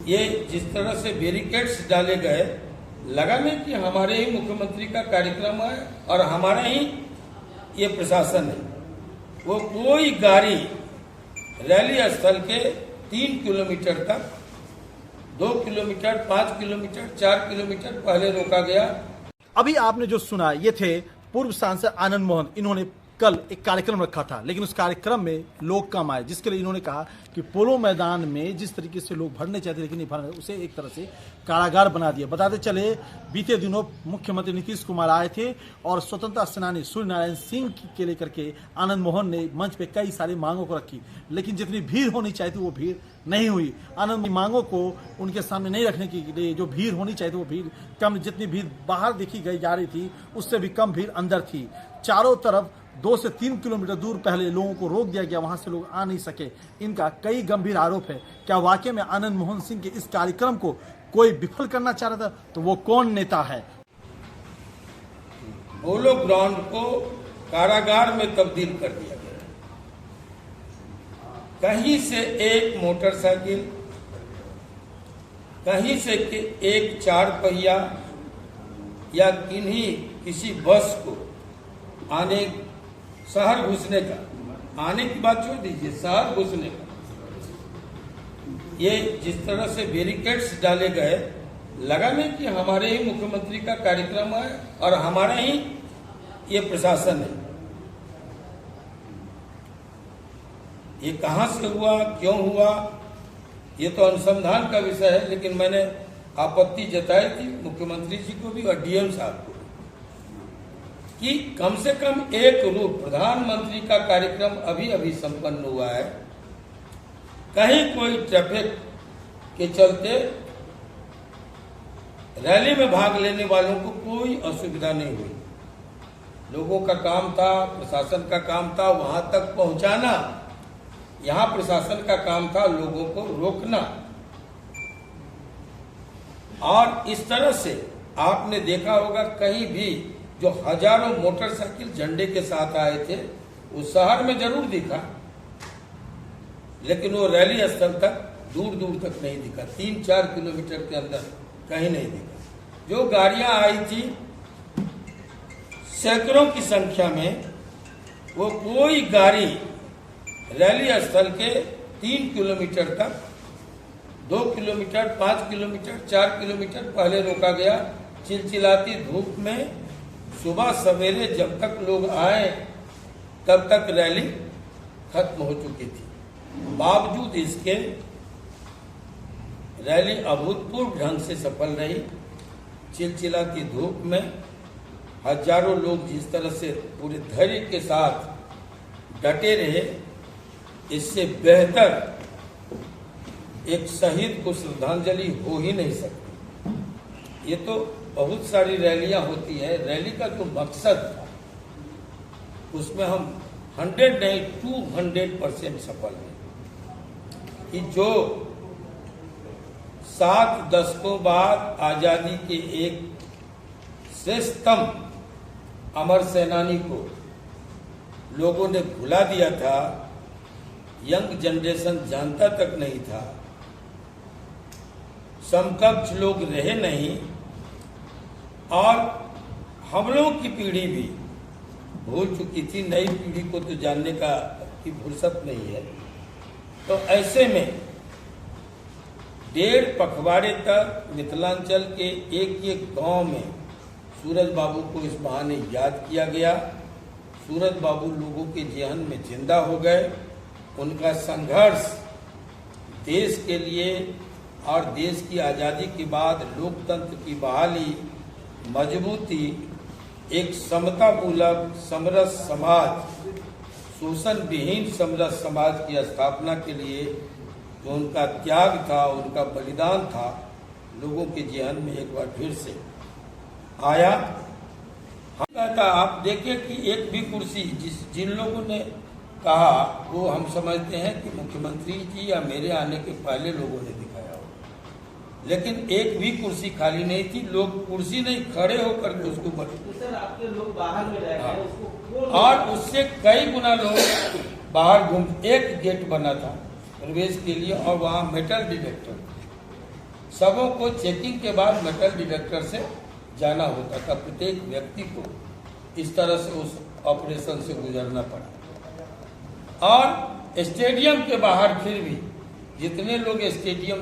ये जिस तरह से बैरिकेड्स डाले गए, लगा नहीं कि हमारे ही मुख्यमंत्री का कार्यक्रम है और हमारा ही ये प्रशासन है। वो कोई गाड़ी रैली स्थल के 3 किलोमीटर तक, 2 किलोमीटर, 5 किलोमीटर, 4 किलोमीटर पहले रोका गया। अभी आपने जो सुना ये थे पूर्व सांसद आनंद मोहन। इन्होंने कल एक कार्यक्रम रखा था, लेकिन उस कार्यक्रम में लोग कम आए, जिसके लिए इन्होंने कहा कि पोलो मैदान में जिस तरीके से लोग भरने चाहते लेकिन नहीं भर रहे, उसे एक तरह से कारागार बना दिया। बताते चले बीते दिनों मुख्यमंत्री नीतीश कुमार आए थे और स्वतंत्रता सेनानी सूर्यनारायण सिंह के लेकर के आनंद मोहन ने मंच पे कई सारी मांगों को रखी, लेकिन जितनी भीड़ होनी चाहिए थी वो भीड़ नहीं हुई। आनंद की मांगों को उनके सामने नहीं रखने के लिए जो भीड़ होनी चाहिए थी वो भीड़ कम, जितनी भीड़ बाहर देखी गई जा रही थी उससे भी कम भीड़ अंदर थी। चारों तरफ 2 से 3 किलोमीटर दूर पहले लोगों को रोक दिया गया, वहां से लोग आ नहीं सके। इनका कई गंभीर आरोप है। क्या वाकई में आनंद मोहन सिंह के इस कार्यक्रम को कोई विफल करना चाह रहा था? तो वो कौन नेता है? पोलो ग्राउंड को कारागार में तब्दील कर दिया गया। कहीं से एक मोटरसाइकिल, कहीं से एक 4 पहिया या किसी बस को आने, शहर घुसने का, आने की बात छोड़ दीजिए, शहर घुसने का, ये जिस तरह से बैरिकेड्स डाले गए, लगा नहीं कि हमारे ही मुख्यमंत्री का कार्यक्रम है और हमारा ही ये प्रशासन है। ये कहां से हुआ, क्यों हुआ, ये तो अनुसंधान का विषय है, लेकिन मैंने आपत्ति जताई थी मुख्यमंत्री जी को भी और डीएम साहब को कि कम से कम एक रूट, प्रधानमंत्री का कार्यक्रम अभी अभी संपन्न हुआ है, कहीं कोई ट्रैफिक के चलते रैली में भाग लेने वालों को कोई असुविधा नहीं हुई। लोगों का काम था, प्रशासन का काम था वहां तक पहुंचाना, यहां प्रशासन का काम था लोगों को रोकना। और इस तरह से आपने देखा होगा कहीं भी जो हजारों मोटरसाइकिल झंडे के साथ आए थे, वो शहर में जरूर दिखा, लेकिन वो रैली स्थल तक दूर दूर तक नहीं दिखा। 3-4 किलोमीटर के अंदर कहीं नहीं दिखा। जो गाड़ियां आई थी सैकड़ों की संख्या में, वो कोई गाड़ी रैली स्थल के 3 किलोमीटर तक, 2 किलोमीटर, 5 किलोमीटर, 4 किलोमीटर पहले रोका गया। चिलचिलाती धूप में सुबह सवेरे जब तक लोग आए तब तक रैली खत्म हो चुकी थी। बावजूद इसके रैली अभूतपूर्व ढंग से सफल रही। चिलचिलाती धूप में हजारों लोग जिस तरह से पूरे धैर्य के साथ डटे रहे, इससे बेहतर एक शहीद को श्रद्धांजलि हो ही नहीं सकती। ये तो बहुत सारी रैलियां होती है, रैली का जो मकसद था उसमें हम 100 नहीं 200% सफल हैं कि जो 7 दशकों बाद आजादी के एक श्रेष्ठतम अमर सेनानी को लोगों ने भुला दिया था, यंग जनरेशन जानता तक नहीं था, समकक्ष लोग रहे नहीं, और हम लोगों की पीढ़ी भी भूल चुकी थी। नई पीढ़ी को तो जानने की फुर्सत नहीं है। तो ऐसे में 1.5 पखवाड़े तक मिथिलांचल के एक गांव में सूरज बाबू को इस बहाने याद किया गया। सूरज बाबू लोगों के जेहन में जिंदा हो गए। उनका संघर्ष देश के लिए और देश की आज़ादी के बाद लोकतंत्र की बहाली, मजबूती, एक समता मूलक समरस समाज, शोषण विहीन समरस समाज की स्थापना के लिए जो उनका त्याग था, उनका बलिदान था, लोगों के जेहन में एक बार फिर से आया। हम कहता आप देखिए कि एक भी कुर्सी जिन लोगों ने कहा वो हम समझते हैं कि मुख्यमंत्री जी या मेरे आने के पहले लोगों ने दिखाया हो, लेकिन एक भी कुर्सी खाली नहीं थी। लोग कुर्सी नहीं खड़े होकर के उसको सर आपके लोग बाहर में रह गए उसको, और उससे कई गुना लोग बाहर घूम। एक गेट बना था प्रवेश के लिए और वहाँ मेटल डिटेक्टर, सबों को चेकिंग के बाद मेटल डिटेक्टर से जाना होता था। प्रत्येक व्यक्ति को इस तरह से उस ऑपरेशन से गुजरना पड़ा। और स्टेडियम के बाहर फिर भी जितने लोग स्टेडियम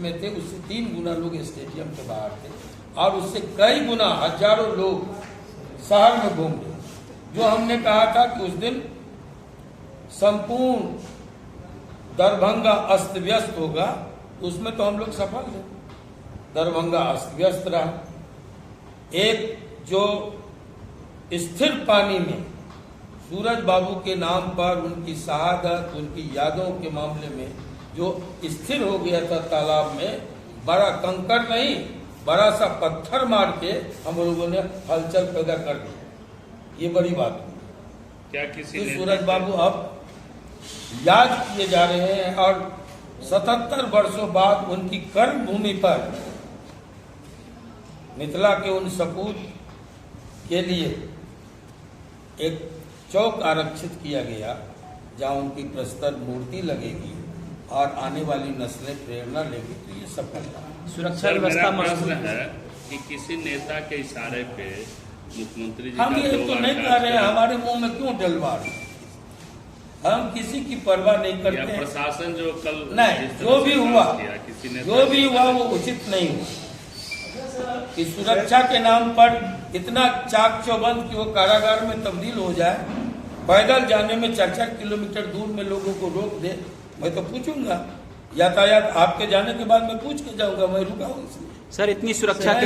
में थे उससे 3 गुना लोग स्टेडियम के बाहर थे, और उससे कई गुना हजारों लोग शहर में घूम रहे। जो हमने कहा था कि उस दिन संपूर्ण दरभंगा अस्त व्यस्त होगा, उसमें तो हम लोग सफल थे। दरभंगा अस्त व्यस्त रहा। एक जो स्थिर पानी में सूरज बाबू के नाम पर उनकी शहादत, उनकी यादों के मामले में जो स्थिर हो गया था तालाब में, बड़ा कंकड़ नहीं बड़ा सा पत्थर मार के हम लोगों ने हलचल पैदा कर दी। ये बड़ी बात है। क्या किसी तो सूरज बाबू अब याद किए जा रहे हैं, और 77 वर्षों बाद उनकी कर्म भूमि पर मिथिला के उन सपूत के लिए एक चौक आरक्षित किया गया, जहां उनकी प्रस्तर मूर्ति लगेगी और आने वाली नस्लें प्रेरणा लेगी। तो ये सफल है। सुरक्षा मेरा व्यवस्था प्रश्न मजबूत है कि किसी नेता के इशारे पे मुख्यमंत्री जी हम का ये तो 2 बार नहीं कह रहे हैं, हमारे मुंह में क्यों डलवा रहे हैं? हम किसी की परवाह नहीं या करते हैं। प्रशासन जो कल नहीं, जिस तरह जो से भी प्रयास हुआ किया, किसी नेता जो भी हुआ वो उचित नहीं हुआ। कि सुरक्षा के नाम पर इतना चाक चौबंद कि वो कारागार में तब्दील हो जाए, पैदल जाने में 4-4 किलोमीटर दूर में लोगों को रोक दे। मैं तो पूछूंगा, यातायात आपके जाने के बाद मैं पूछ के जाऊंगा, मैं रुका हूँ इसलिए। सर, इतनी सुरक्षा के